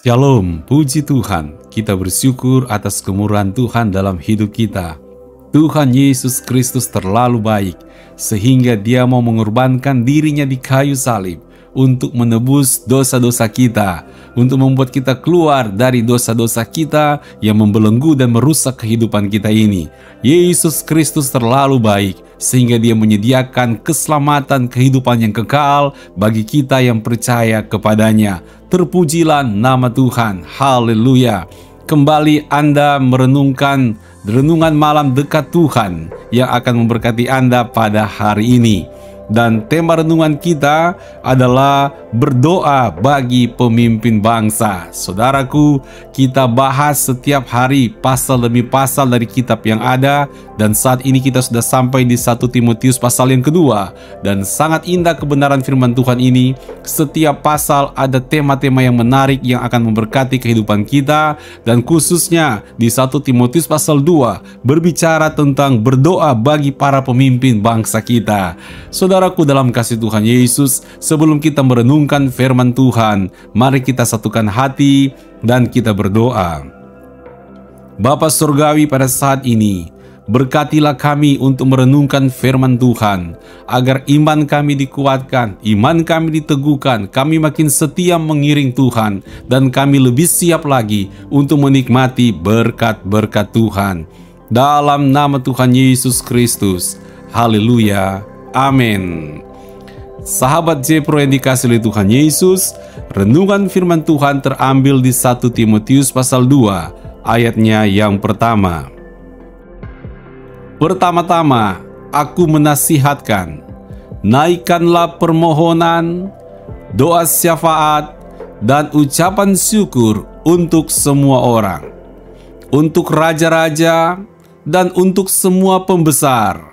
Shalom, puji Tuhan. Kita bersyukur atas kemurahan Tuhan dalam hidup kita. Tuhan Yesus Kristus terlalu baik, sehingga Dia mau mengorbankan dirinya di kayu salib untuk menebus dosa-dosa kita, untuk membuat kita keluar dari dosa-dosa kita yang membelenggu dan merusak kehidupan kita ini. Yesus Kristus terlalu baik, sehingga Dia menyediakan keselamatan kehidupan yang kekal bagi kita yang percaya kepadanya. Terpujilah nama Tuhan, haleluya. Kembali Anda merenungkan renungan malam dekat Tuhan yang akan memberkati Anda pada hari ini. Dan tema renungan kita adalah berdoa bagi pemimpin bangsa. Saudaraku, kita bahas setiap hari pasal demi pasal dari kitab yang ada. Dan saat ini kita sudah sampai di 1 Timotius pasal yang kedua. Dan sangat indah kebenaran firman Tuhan ini. Setiap pasal ada tema-tema yang menarik yang akan memberkati kehidupan kita. Dan khususnya di 1 Timotius pasal 2 berbicara tentang berdoa bagi para pemimpin bangsa kita. Saudaraku dalam kasih Tuhan Yesus, sebelum kita merenungkan firman Tuhan, mari kita satukan hati dan kita berdoa. Bapa Surgawi, pada saat ini, berkatilah kami untuk merenungkan firman Tuhan, agar iman kami dikuatkan, iman kami diteguhkan, kami makin setia mengiring Tuhan, dan kami lebih siap lagi untuk menikmati berkat-berkat Tuhan. Dalam nama Tuhan Yesus Kristus, haleluya. Amin. Sahabat Jepro yang dikasihi oleh Tuhan Yesus, renungan firman Tuhan terambil di 1 Timotius pasal 2 ayatnya yang pertama. Pertama-tama, aku menasihatkan, naikkanlah permohonan, doa syafaat, dan ucapan syukur untuk semua orang, untuk raja-raja, dan untuk semua pembesar,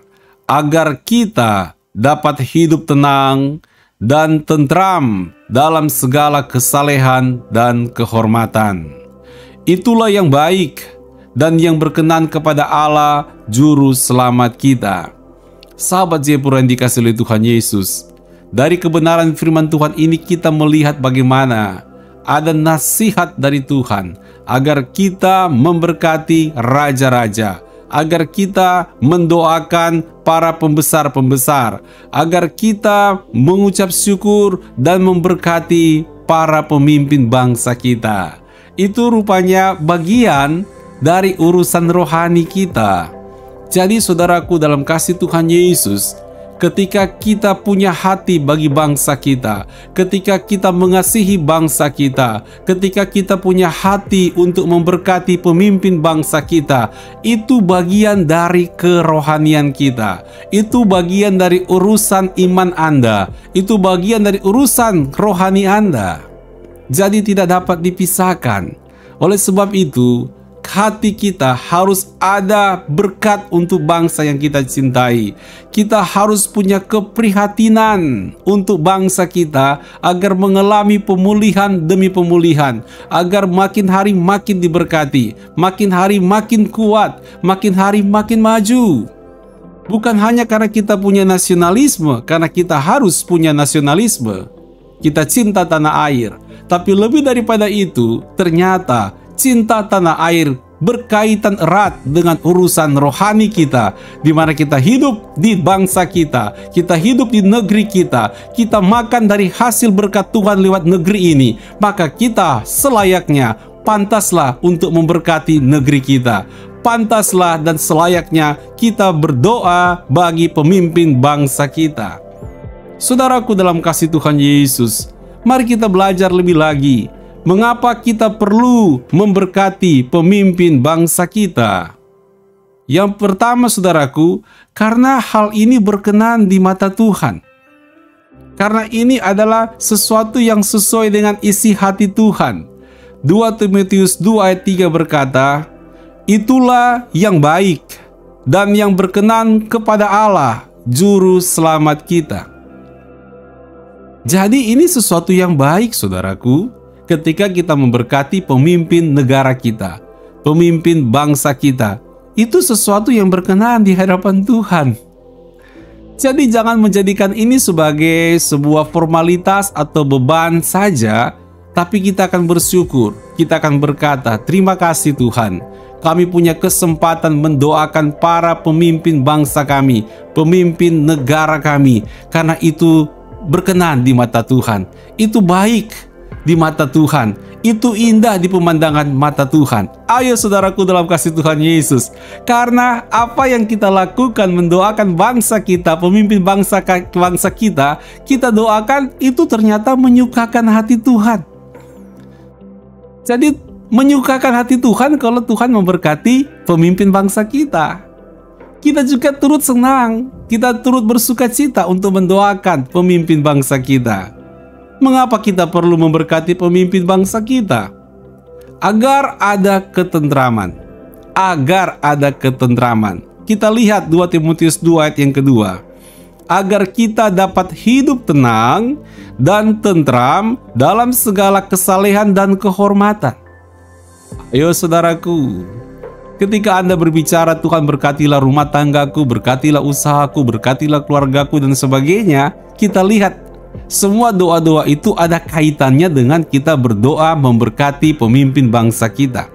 agar kita dapat hidup tenang dan tentram dalam segala kesalehan dan kehormatan. Itulah yang baik dan yang berkenan kepada Allah Juru Selamat kita. Sahabat Jepura yang dikasihi oleh Tuhan Yesus, dari kebenaran firman Tuhan ini kita melihat bagaimana ada nasihat dari Tuhan agar kita memberkati raja-raja, agar kita mendoakan para pembesar-pembesar, agar kita mengucap syukur dan memberkati para pemimpin bangsa kita. Itu rupanya bagian dari urusan rohani kita. Jadi saudaraku dalam kasih Tuhan Yesus, ketika kita punya hati bagi bangsa kita, ketika kita mengasihi bangsa kita, ketika kita punya hati untuk memberkati pemimpin bangsa kita, itu bagian dari kerohanian kita. Itu bagian dari urusan iman Anda. Itu bagian dari urusan rohani Anda. Jadi tidak dapat dipisahkan. Oleh sebab itu, hati kita harus ada berkat untuk bangsa yang kita cintai. Kita harus punya keprihatinan untuk bangsa kita agar mengalami pemulihan demi pemulihan, agar makin hari makin diberkati, makin hari makin kuat, makin hari makin maju. Bukan hanya karena kita punya nasionalisme, karena kita harus punya nasionalisme. Kita cinta tanah air, tapi lebih daripada itu, ternyata cinta tanah air berkaitan erat dengan urusan rohani kita, di mana kita hidup di bangsa kita hidup di negeri kita makan dari hasil berkat Tuhan lewat negeri ini, maka kita selayaknya, pantaslah untuk memberkati negeri kita. Pantaslah dan selayaknya kita berdoa bagi pemimpin bangsa kita. Saudaraku dalam kasih Tuhan Yesus, mari kita belajar lebih lagi. Mengapa kita perlu memberkati pemimpin bangsa kita? Yang pertama saudaraku, karena hal ini berkenan di mata Tuhan. Karena ini adalah sesuatu yang sesuai dengan isi hati Tuhan. 2 Timotius 2 ayat 3 berkata, itulah yang baik dan yang berkenan kepada Allah, Juru Selamat kita. Jadi ini sesuatu yang baik saudaraku, ketika kita memberkati pemimpin negara kita, pemimpin bangsa kita, itu sesuatu yang berkenan di hadapan Tuhan. Jadi jangan menjadikan ini sebagai sebuah formalitas atau beban saja, tapi kita akan bersyukur, kita akan berkata, terima kasih Tuhan, kami punya kesempatan mendoakan para pemimpin bangsa kami, pemimpin negara kami, karena itu berkenan di mata Tuhan, itu baik di mata Tuhan, itu indah di pemandangan mata Tuhan. Ayo saudaraku dalam kasih Tuhan Yesus, karena apa yang kita lakukan mendoakan bangsa kita, pemimpin bangsa kita, kita doakan itu ternyata menyukakan hati Tuhan. Jadi menyukakan hati Tuhan kalau Tuhan memberkati pemimpin bangsa kita. Kita juga turut senang, kita turut bersuka cita untuk mendoakan pemimpin bangsa kita. Mengapa kita perlu memberkati pemimpin bangsa kita? Agar ada ketentraman. Agar ada ketentraman. Kita lihat 2 Timotius 2 ayat yang kedua. Agar kita dapat hidup tenang dan tentram dalam segala kesalehan dan kehormatan. Ayo saudaraku, ketika Anda berbicara, Tuhan berkatilah rumah tanggaku, berkatilah usahaku, berkatilah keluargaku dan sebagainya, kita lihat semua doa-doa itu ada kaitannya dengan kita berdoa memberkati pemimpin bangsa kita.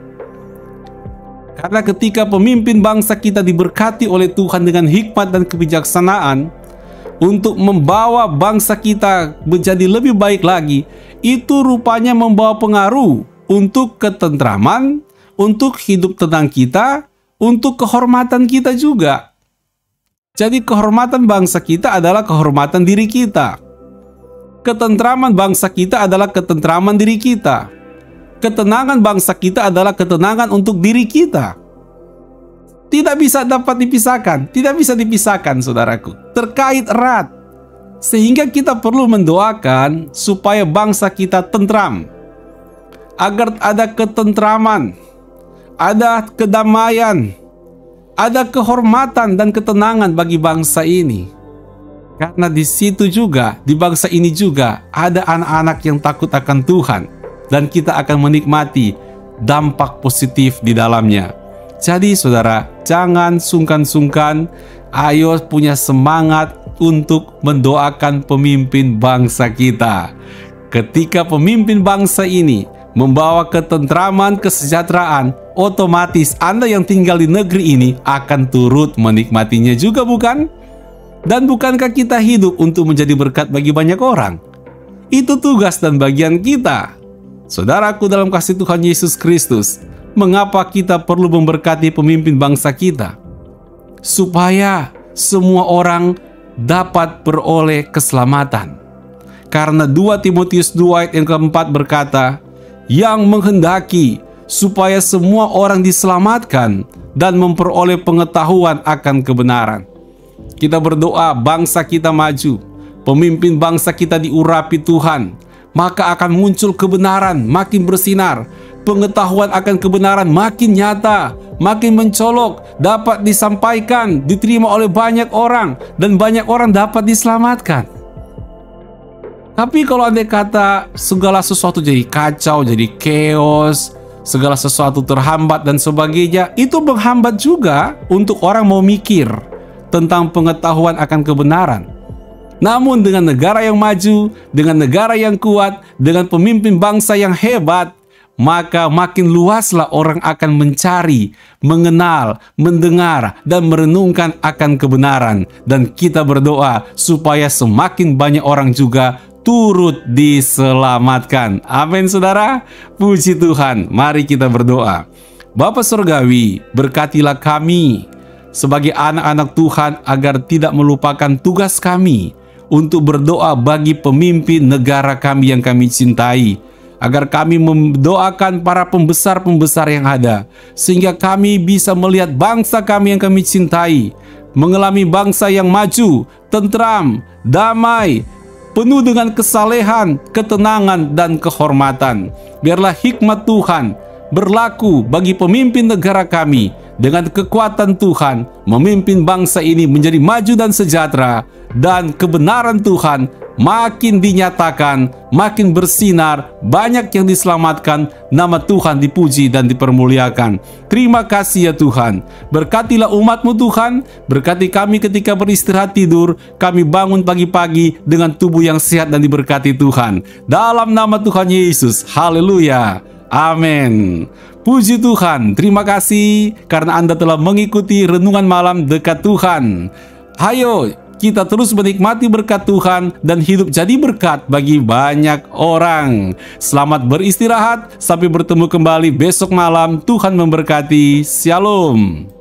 Karena ketika pemimpin bangsa kita diberkati oleh Tuhan dengan hikmat dan kebijaksanaan untuk membawa bangsa kita menjadi lebih baik lagi, itu rupanya membawa pengaruh untuk ketentraman, untuk hidup tenang kita, untuk kehormatan kita juga. Jadi kehormatan bangsa kita adalah kehormatan diri kita. Ketentraman bangsa kita adalah ketentraman diri kita. Ketenangan bangsa kita adalah ketenangan untuk diri kita. Tidak bisa dapat dipisahkan, tidak bisa dipisahkan saudaraku. Terkait erat. Sehingga kita perlu mendoakan supaya bangsa kita tentram. Agar ada ketentraman, ada kedamaian, ada kehormatan dan ketenangan bagi bangsa ini. Karena di situ juga, di bangsa ini juga ada anak-anak yang takut akan Tuhan, dan kita akan menikmati dampak positif di dalamnya. Jadi saudara, jangan sungkan-sungkan, ayo punya semangat untuk mendoakan pemimpin bangsa kita. Ketika pemimpin bangsa ini membawa ketentraman, kesejahteraan, otomatis Anda yang tinggal di negeri ini akan turut menikmatinya juga, bukan? Dan bukankah kita hidup untuk menjadi berkat bagi banyak orang? Itu tugas dan bagian kita. Saudaraku dalam kasih Tuhan Yesus Kristus, mengapa kita perlu memberkati pemimpin bangsa kita? Supaya semua orang dapat beroleh keselamatan. Karena 2 Timotius 2 ayat yang keempat berkata, yang menghendaki supaya semua orang diselamatkan dan memperoleh pengetahuan akan kebenaran. Kita berdoa bangsa kita maju, pemimpin bangsa kita diurapi Tuhan, maka akan muncul kebenaran makin bersinar, pengetahuan akan kebenaran makin nyata, makin mencolok, dapat disampaikan, diterima oleh banyak orang, dan banyak orang dapat diselamatkan. Tapi kalau andai kata segala sesuatu jadi kacau, jadi chaos, segala sesuatu terhambat dan sebagainya, itu menghambat juga untuk orang mau mikir tentang pengetahuan akan kebenaran. Namun dengan negara yang maju, dengan negara yang kuat, dengan pemimpin bangsa yang hebat, maka makin luaslah orang akan mencari, mengenal, mendengar, dan merenungkan akan kebenaran. Dan kita berdoa supaya semakin banyak orang juga turut diselamatkan. Amin saudara, puji Tuhan. Mari kita berdoa. Bapa Surgawi, berkatilah kami sebagai anak-anak Tuhan agar tidak melupakan tugas kami untuk berdoa bagi pemimpin negara kami yang kami cintai, agar kami mendoakan para pembesar-pembesar yang ada, sehingga kami bisa melihat bangsa kami yang kami cintai mengalami bangsa yang maju, tentram, damai, penuh dengan kesalehan, ketenangan, dan kehormatan. Biarlah hikmat Tuhan berlaku bagi pemimpin negara kami, dengan kekuatan Tuhan memimpin bangsa ini menjadi maju dan sejahtera, dan kebenaran Tuhan makin dinyatakan, makin bersinar, banyak yang diselamatkan, nama Tuhan dipuji dan dipermuliakan. Terima kasih ya Tuhan. Berkatilah umat-Mu Tuhan, berkati kami ketika beristirahat tidur, kami bangun pagi-pagi dengan tubuh yang sehat dan diberkati Tuhan. Dalam nama Tuhan Yesus, haleluya, amin. Puji Tuhan, terima kasih karena Anda telah mengikuti Renungan Malam Dekat Tuhan. Ayo, kita terus menikmati berkat Tuhan dan hidup jadi berkat bagi banyak orang. Selamat beristirahat, sampai bertemu kembali besok malam. Tuhan memberkati. Shalom.